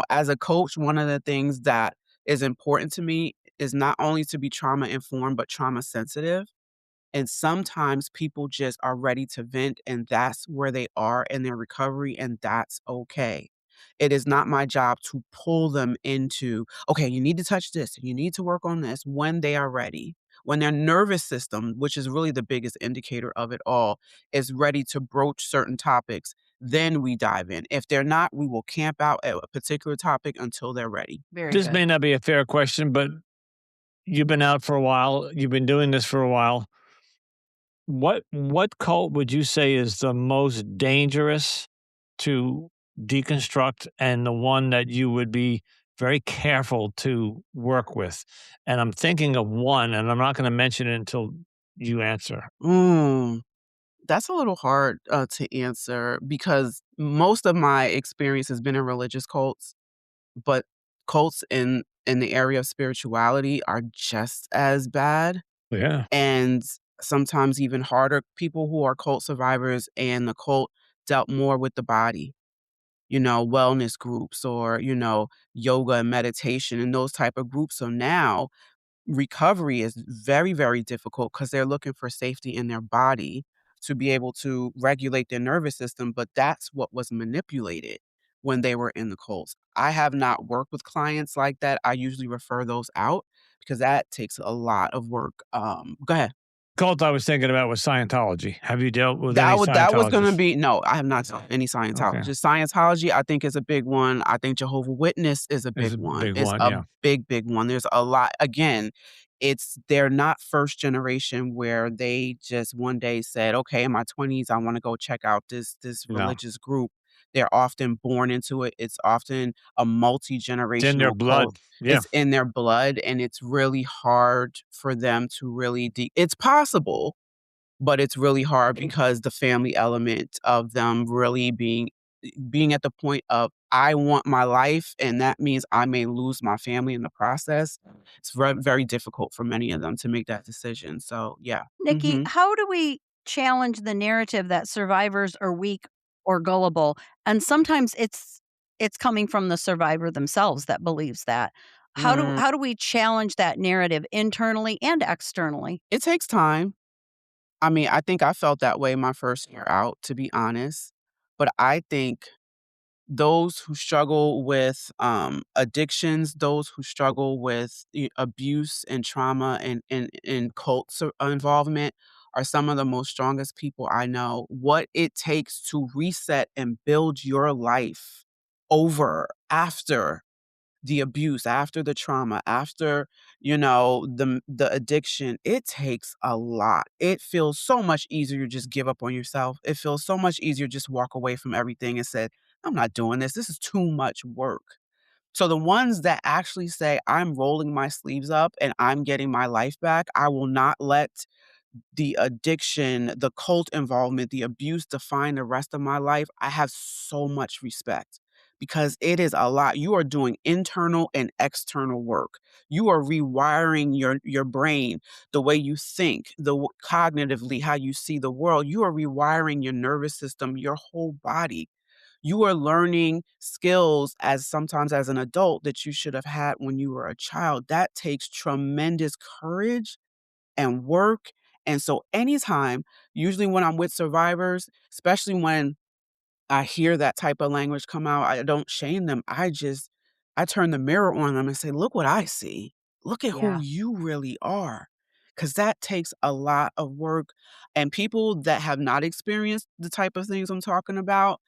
As a coach, one of the things that is important to me is not only to be trauma informed, but trauma sensitive. And sometimes people just are ready to vent, and that's where they are in their recovery, and that's okay. It is not my job to pull them into, okay, you need to touch this, and you need to work on this when they are ready. When their nervous system, which is really the biggest indicator of it all, is ready to broach certain topics, then we dive in. If they're not, we will camp out at a particular topic until they're ready. Very This good. may not be a fair question, but you've been out for a while, you've been doing this for a while. What cult would you say is the most dangerous to deconstruct and the one that you would be very careful to work with? And I'm thinking of one, and I'm not gonna mention it until you answer. Mm. That's a little hard, to answer because most of my experience has been in religious cults, but cults in the area of spirituality are just as bad Yeah. and sometimes even harder. People who are cult survivors and the cult dealt more with the body, wellness groups or, yoga and meditation and those type of groups. So now recovery is very, very difficult because 'cause they're looking for safety in their body to be able to regulate their nervous system, but that's what was manipulated when they were in the cults. I have not worked with clients like that. I usually refer those out because that takes a lot of work. Go ahead. Cult I was thinking about was Scientology. Have you dealt with any That was gonna Scientologists? be no, I have not done any Okay. Scientologists. Scientology, I think, is a big one. I think Jehovah Witness is a It's big a one. big It's one, a yeah. big, big one. There's a lot again, they're not first generation where they just one day said, "Okay, in my 20s, I wanna go check out this No. religious group." They're often born into it. It's often a It's in their multi-generational blood. cult. Yeah. It's in their blood, and it's really hard for them to really it's possible, but it's really hard because the family element of them really being at the point of, "I want my life," and that means I may lose my family in the process. It's very difficult for many of them to make that decision, so yeah. Nikki, Mhm. how do we challenge the narrative that survivors are weak or gullible? And sometimes it's coming from the survivor themselves that believes that. Mm, How do we challenge that narrative internally and externally? it takes time. I mean, I think I felt that way my first year out, to be honest, but I think those who struggle with, addictions, those who struggle with abuse and trauma and cult involvement are some of the most strongest people I know. What it takes to reset and build your life over after the abuse, after the trauma, after, the addiction, it takes a lot. It feels so much easier to just give up on yourself. It feels so much easier just walk away from everything and say, "I'm not doing this. This is too much work." So the ones that actually say, "I'm rolling my sleeves up and I'm getting my life back. I will not let the addiction, the cult involvement, the abuse define the rest of my life," I have so much respect because it is a lot. You are doing internal and external work. You are rewiring your brain, the way you think, cognitively how you see the world. You are rewiring your nervous system, your whole body. You are learning skills as sometimes as an adult that you should have had when you were a child. That takes tremendous courage and work. And so anytime, usually when I'm with survivors, especially when I hear that type of language come out, I don't shame them. I turn the mirror on them and say, "Look what I see. Look at who Yeah. you really are." Because that takes a lot of work. And people that have not experienced the type of things I'm talking about,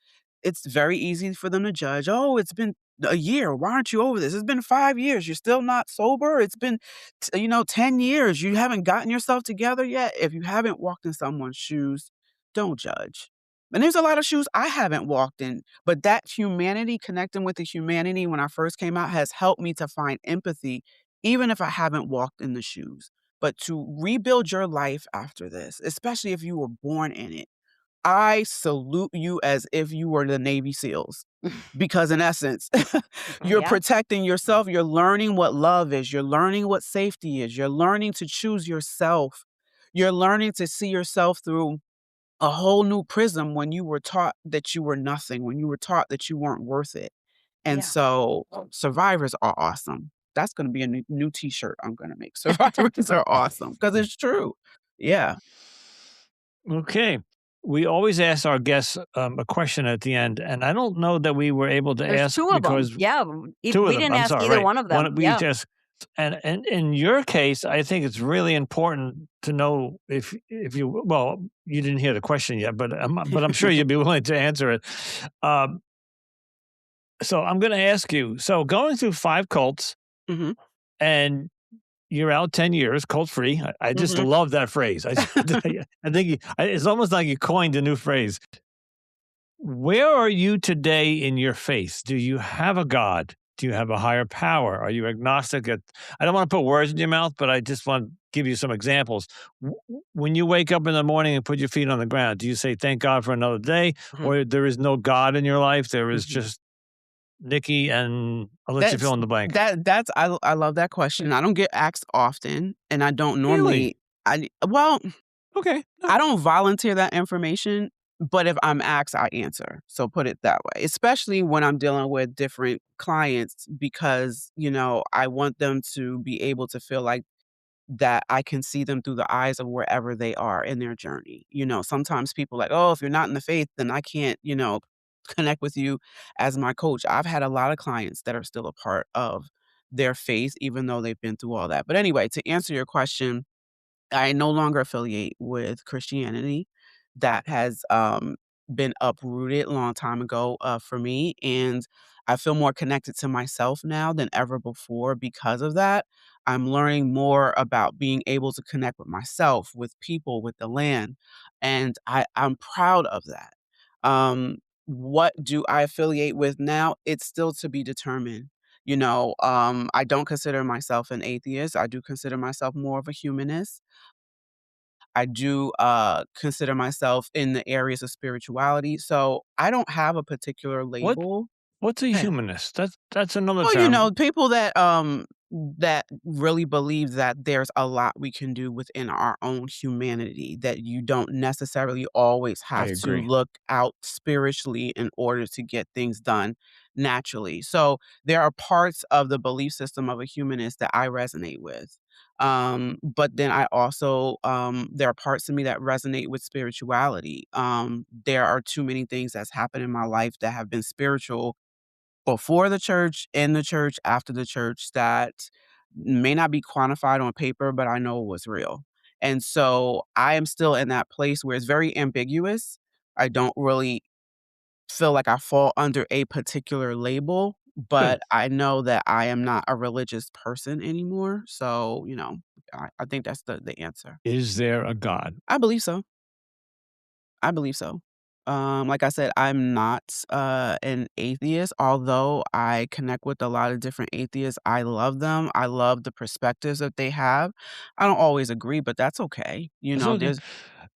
it's very easy for them to judge. "Oh, it's been a year. Why aren't you over this? It's been 5 years. You're still not sober. It's been, 10 years. You haven't gotten yourself together yet. If you haven't walked in someone's shoes, don't judge. And there's a lot of shoes I haven't walked in, but that humanity, connecting with the humanity when I first came out has helped me to find empathy, even if I haven't walked in the shoes. But to rebuild your life after this, especially if you were born in it, I salute you as if you were the Navy SEALs. Because in essence, you're Yeah. protecting yourself, you're learning what love is, you're learning what safety is, you're learning to choose yourself. You're learning to see yourself through a whole new prism when you were taught that you were nothing, when you were taught that you weren't worth it. And Yeah. so, survivors are awesome. That's gonna be a new T-shirt I'm gonna make. Survivors are awesome because it's true. Yeah. Okay. We always ask our guests a question at the end, and I don't know that we were able to There's ask 2 of them. because Yeah, two of we them. didn't I'm ask sorry, either right? one of them. One we Yeah. each asked, and in your case, I think it's really important to know if you well, you didn't hear the question yet, but I'm sure you'd be willing to answer it. Um, so I'm going to ask you. So going through 5 cults, Mhm. and you're out 10 years cult free. I just Mhm. love that phrase. I think it's almost like you coined a new phrase. Where are you today in your faith? Do you have a God? Do you have a higher power? Are you agnostic? I don't want to put words in your mouth, but I just want to give you some examples. When you wake up in the morning and put your feet on the ground, do you say, thank God for another day? Mhm. Or there is no God in your life? There is Mhm. just Nikki, and I'll let you That's fill in the blank. I love that question. I don't get asked often, and I don't Really? normally I well, Okay. No. I don't volunteer that information, but if I'm asked, I answer. So put it that way, especially when I'm dealing with different clients because, I want them to be able to feel like that I can see them through the eyes of wherever they are in their journey. Sometimes people like, "Oh, if you're not in the faith, then I can't, connect with you as my coach." I've had a lot of clients that are still a part of their faith, even though they've been through all that. But anyway, to answer your question, I no longer affiliate with Christianity. That has, been uprooted a long time ago, for me, and I feel more connected to myself now than ever before because of that. I'm learning more about being able to connect with myself, with people, with the land, and I'm proud of that. What do I affiliate with now? It's still to be determined. I don't consider myself an atheist. I do consider myself more of a humanist. I do, consider myself in the areas of spirituality, so I don't have a particular What label. what's a Eh. humanist? That's another Well, term. people that really believe that there's a lot we can do within our own humanity, that you don't necessarily always I have to agree. look out spiritually in order to get things done naturally. So, there are parts of the belief system of a humanist that I resonate with. But then I also, there are parts of me that resonate with spirituality. There are too many things that's happened in my life that have been spiritual before the church, in the church, after the church that may not be quantified on paper, but I know was real. And so I am still in that place where it's very ambiguous. I don't really feel like I fall under a particular label, but Good. I know that I am not a religious person anymore. So, I think that's the answer. Is there a God? I believe so. I believe so. Like I said, I'm not an atheist, although I connect with a lot of different atheists. I love them. I love the perspectives that they have. I don't always agree, but that's okay. It's okay. There's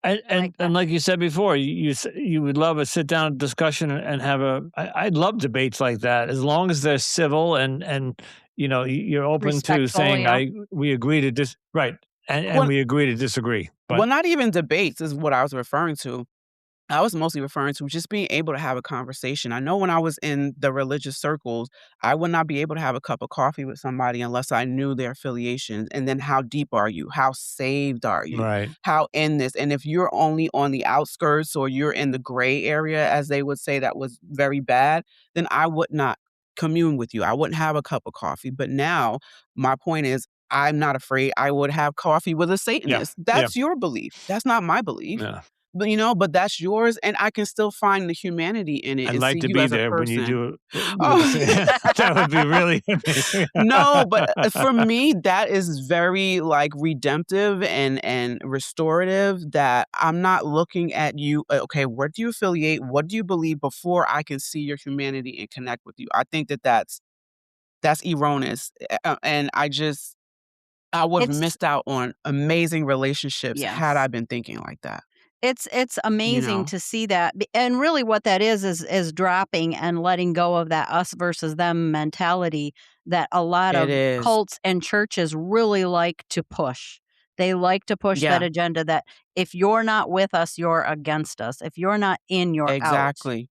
I like And that. like you said before, you would love a sit down discussion and have I love debates like that as long as they're civil and you're open to Respectful, saying yeah. I we agree to right and well, we agree to disagree. But well, not even debates is what I was referring to. I was mostly referring to just being able to have a conversation. I know when I was in the religious circles, I would not be able to have a cup of coffee with somebody unless I knew their affiliations. And then how deep are you? How saved are you? right, How in this? And if you're only on the outskirts or you're in the gray area, as they would say, that was very bad, then I would not commune with you. I wouldn't have a cup of coffee. But now my point is, I'm not afraid I would have coffee with a yeah, Satanist. yeah, That's your belief. That's not my belief. yeah. but that's yours, and I can still find the humanity in it I'd and like see to you be as a there when you person. do it with the Oh. same. That would be really amazing. No, but, for me, that is very, like, redemptive and restorative that I'm not looking at you, "Okay, where do you affiliate? What do you believe?" before I can see your humanity and connect with you. I think that that's erroneous, and I would have It's missed out on amazing relationships had yes. I been thinking like that, It's you amazing know? to see that, and really what that is dropping and letting go of that us versus them mentality that a lot It of is. cults and churches really like to push. They like to push that Yeah, agenda that if you're not with us, you're against us. If you're not in, you're out. exactly.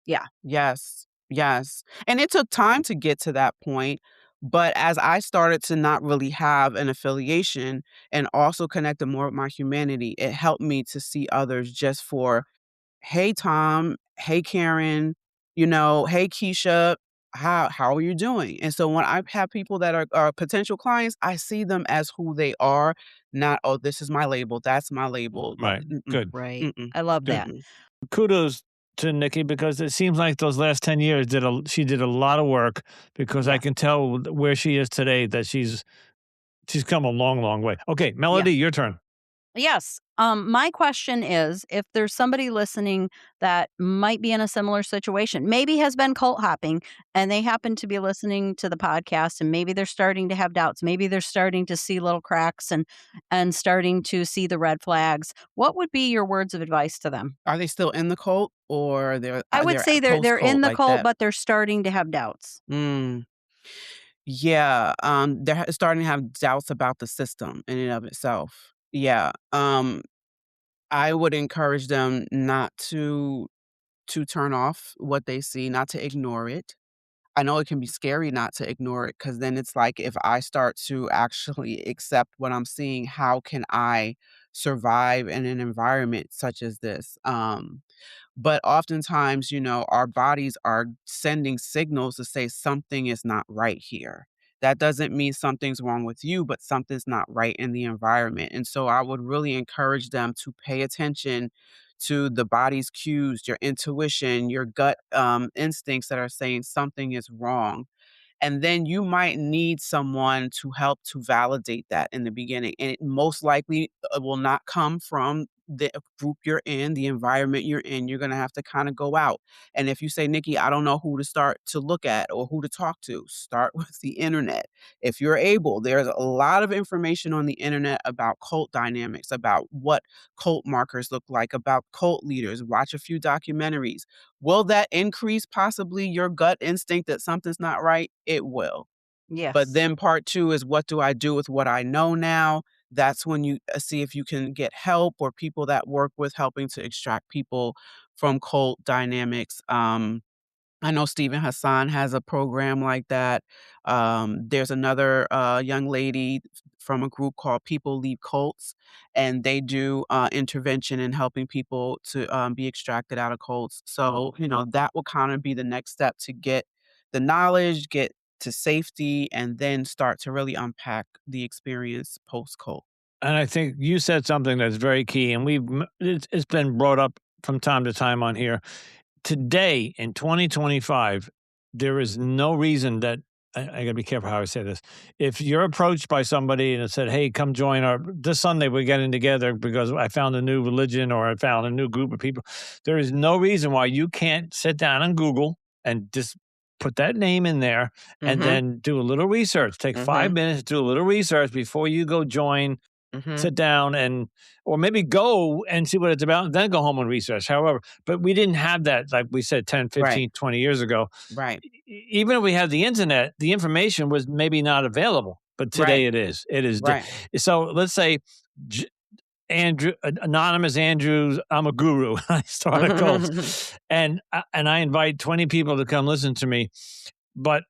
Yeah. Yes, yes, and it took time to get to that point, but as I started to not really have an affiliation and also connected more with my humanity, it helped me to see others just for, "Hey, Tom. Hey, Karen," "Hey, Keisha. How are you doing?" And so when I have people that are potential clients, I see them as who they are, not, "Oh, this is my label, that's my label." Right. Mm-mm, Good. Right. mm-mm, I love Good. that. mm-mm. Kudos to Nikki because it seems like those last 10 years she did a lot of work because I Yeah. can tell where she is today that she's come a long, long way. Okay, Yeah. Melody, your turn. Yes. My question is if there's somebody listening that might be in a similar situation, maybe has been cult hopping and they happen to be listening to the podcast and maybe they're starting to have doubts, maybe they're starting to see little cracks and starting to see the red flags. What would be your words of advice to them? Are they still in the cult or they're I would they're say they're in post-cult the like cult, that? but they're starting to have doubts. Mm, yeah, starting to have doubts about the system in and of itself. Yeah, I would encourage them not to turn off what they see, not to ignore it. I know it can be scary not to ignore it because then it's like if I start to actually accept what I'm seeing, how can I survive in an environment such as this? But oftentimes, our bodies are sending signals to say something is not right here. That doesn't mean something's wrong with you, but something's not right in the environment. And so I would really encourage them to pay attention to the body's cues, your intuition, your gut instincts that are saying something is wrong, and then you might need someone to help to validate that in the beginning, and it most likely, will not come from the group you're in, the environment you're in. You're gonna have to kinda go out, and if you say, "Nikki, I don't know who to start to look at or who to talk to," start with the internet. If you're able, there's a lot of information on the internet about cult dynamics, about what cult markers look like, about cult leaders. Watch a few documentaries. Will that increase possibly your gut instinct that something's not right? It will. But Yes. then part 2 is what do I do with what I know now? That's when you see if you can get help or people that work with helping to extract people from cult dynamics. I know Stephen Hassan has a program like that. There's another young lady from a group called People Leave Cults, and they do intervention in helping people to be extracted out of cults. So, that will kind of be the next step to get the knowledge, get to safety, and then start to really unpack the experience post cult. And I think you said something that's very key, and it's been brought up from time to time on here. Today in 2025, there is no reason that I gotta be careful how I say this. If you're approached by somebody and it said, "Hey, come join our this Sunday we're getting together because I found a new religion or I found a new group of people," there is no reason why you can't sit down on Google and just put that name in there and Mhm. then do a little research. Take 5 Mhm. minutes, do a little research before you go join, Mhm. sit down and or maybe go and see what it's about, and then go home and research, however. But we didn't have that, like we said, 10, Right. 15, 20 years ago. Right. Even if we had the internet, the information was maybe not available, but Right. today it is. It is. Right. So let's say Andrew, anonymous Andrews, I'm a guru. I start a cult, and I invite 20 people to come listen to me. But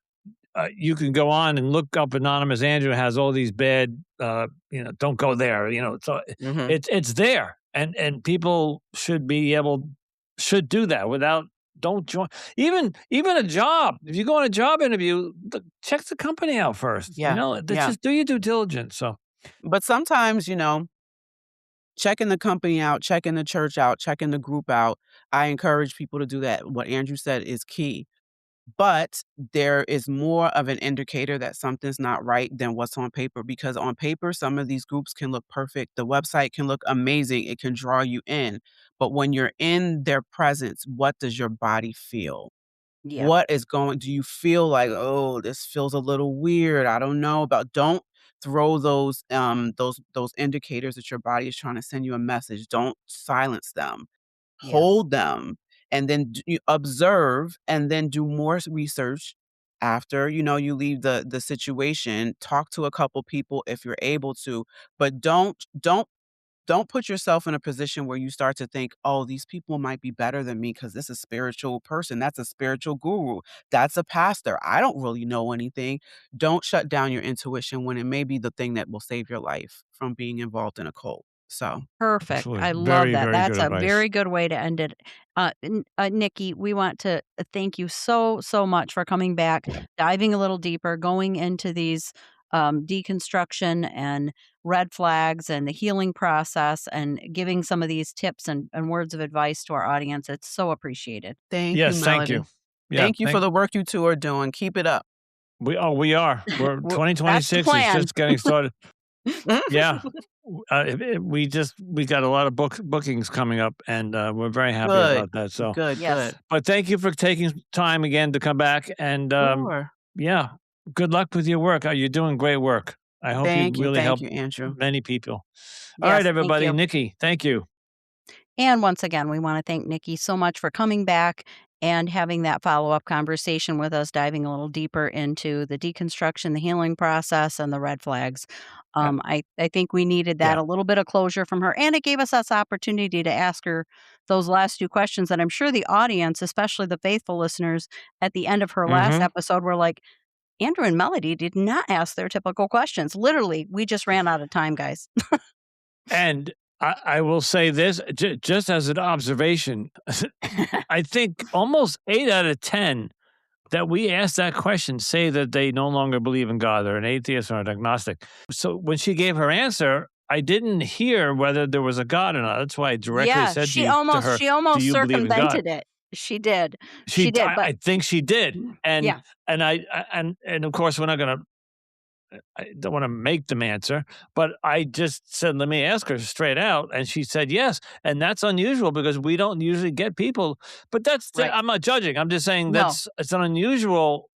you can go on and look up anonymous Andrew has all these bad, don't go there. So Mhm. it's there, and people should do that without don't join even a job. If you go on a job interview, check the company out first. Yeah. Yeah. Just do your due diligence. So But sometimes, checking the company out, checking the church out, checking the group out. I encourage people to do that. What Andrew said is key. But there is more of an indicator that something's not right than what's on paper, because on paper, some of these groups can look perfect. The website can look amazing. It can draw you in. But when you're in their presence, what does your body feel? Yep. What is going do you feel like, "Oh, this feels a little weird. I don't know about." Don't throw those indicators that your body is trying to send you a message. Don't silence them. Yes. Hold them, and then you observe, and then do more research after, you leave the situation. Talk to a couple people if you're able to, but don't put yourself in a position where you start to think, "Oh, these people might be better than me because this is a spiritual person. That's a spiritual guru. That's a pastor. I don't really know anything." Don't shut down your intuition when it may be the thing that will save your life from being involved in a cult. So, Perfect. Absolutely. I love Very, that. very good That's a advice. very good way to end it. Nikki, we want to thank you so, so much for coming back, diving a little deeper, going into these deconstruction and red flags and the healing process and giving some of these tips and words of advice to our audience. It's so appreciated. thank you, Yes, thank you. Melody. Yeah, Thank you for the work you 2 are doing. Keep it up. we are. We're That's the 2026 is plan. just getting started. Yeah. We got a lot of bookings coming up, and we're very happy Good. about that. So, Good, Yes. good. but thank you for taking time again to come back, and Sure. yeah, good luck with your work. You're doing great work. I hope you really Thank help you, Andrew. many people. All right, Yes. Thank everybody. you. Nikki, thank you. And once again, we want to thank Nikki so much for coming back and having that follow up conversation with us, diving a little deeper into the deconstruction, the healing process, and the red flags. Uh, I think we needed that yeah. a little bit of closure from her, and it gave us this opportunity to ask her those last two questions that I'm sure the audience, especially the faithful listeners, at the end of her last Mm-hmm. episode were like, Andrew and Melody did not ask their typical questions. Literally, we just ran out of time, guys. And I will say this just as an observation. I think almost 8 out of 10 that we asked that question say that they no longer believe in God. They're an atheist or an agnostic. So when she gave her answer, I didn't hear whether there was a God or not. That's why I directly Yeah, said to her, she "Do almost you believe in God?" circumvented it. She did. She did, but I think she did, and yeah, and of course we're not gonna. I don't want to make them answer, but I just said, "Let me ask her straight out," and she said yes, and that's unusual because we don't usually get people. But right. I'm not judging. I'm just saying No. it's an unusual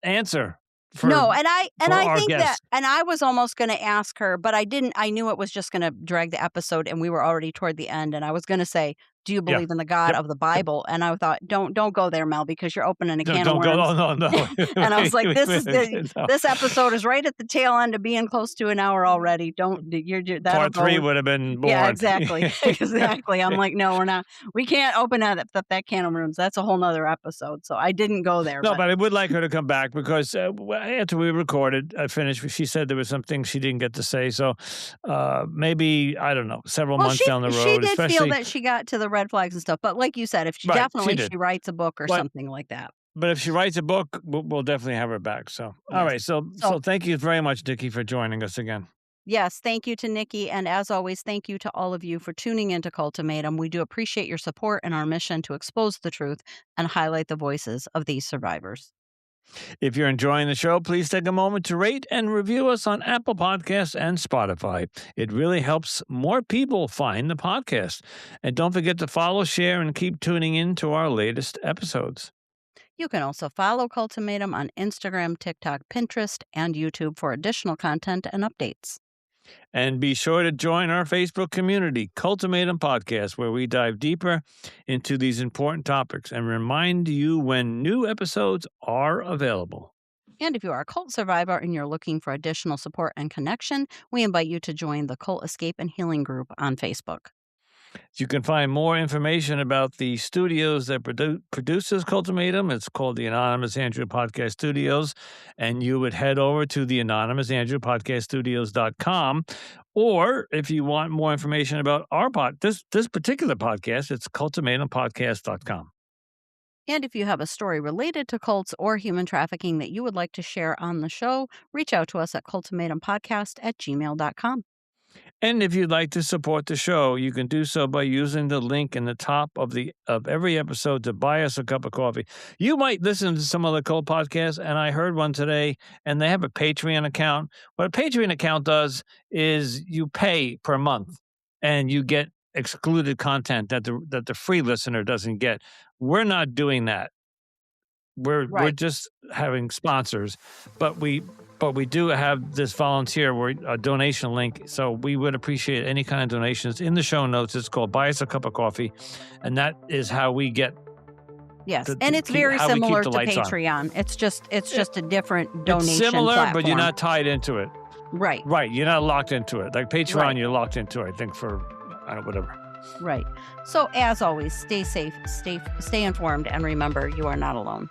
answer for No, and I our think that guest. and I was almost gonna ask her, but I didn't. I knew it was just gonna drag the episode, and we were already toward the end, and I was gonna say, "Do you Yeah. believe in the God Yep. of the Yep. Bible?" And I thought, "Don't go there, Mel, because you're opening a No, can of don't go. Oh worms." no, no. And I was like, No. this episode is right at the tail end of being close to an hour already. Don't you're that'll Part three go." would have been Yeah, born. exactly, exactly. I'm like, "No, we're not we can't open that can of worms. That's a whole nother episode." So I didn't go there, No, but but I would like her to come back because after we recorded, finished, she said there was some things she didn't get to say. So maybe, I don't know, several well, months down the she road, did feel especially, that she got to the red flags and stuff, but like you said, if she right, she definitely did. she writes a book or But something like that. but if she writes a book, we'll definitely have her back. So, all Yes. right. So, So, thank you very much, Nikki, for joining us again. yes, thank you to Nikki, and as always, thank you to all of you for tuning in to Cultimatum. We do appreciate your support in our mission to expose the truth and highlight the voices of these survivors. If you're enjoying the show, please take a moment to rate and review us on Apple Podcasts and Spotify. It really helps more people find the podcast. And don't forget to follow, share, and keep tuning in to our latest episodes. You can also follow Cultimatum on Instagram, TikTok, Pinterest, and YouTube for additional content and updates. And be sure to join our Facebook community, Cultimatum Podcast, where we dive deeper into these important topics and remind you when new episodes are available. And if you are a cult survivor and you're looking for additional support and connection, we invite you to join the Cult Escape and Healing group on Facebook. You can find more information about the studios that produces Cultimatum. It's called the Anonymous Andrew Podcast Studios. And you would head over to the Anonymous Andrew Podcast Studios.com. Or if you want more information about our this particular podcast, it's cultimatumpodcast.com. And if you have a story related to cults or human trafficking that you would like to share on the show, reach out to us at cultimatumpodcast@gmail.com. And if you'd like to support the show, you can do so by using the link in the top of every episode to buy us a cup of coffee. You might listen to some other cult podcasts, and I heard one today, and they have a Patreon account. What a Patreon account does is you pay per month, and you get excluded content that the free listener doesn't get. We're not doing that. We're Right. just having sponsors, but we do have this volunteer a donation link. So we would appreciate any kind of donations in the show notes. It's called Buy Us a Cup of Coffee, and that is how we get Yes, and it's very how we keep similar the to lights on. Patreon. It's just a different donation It's similar, platform. but you're not tied into it. Right. Right, you're not locked into it. Like Patreon, Right. you're locked into it, I think, for whatever. Right. So as always, stay safe, stay informed, and remember, you are not alone.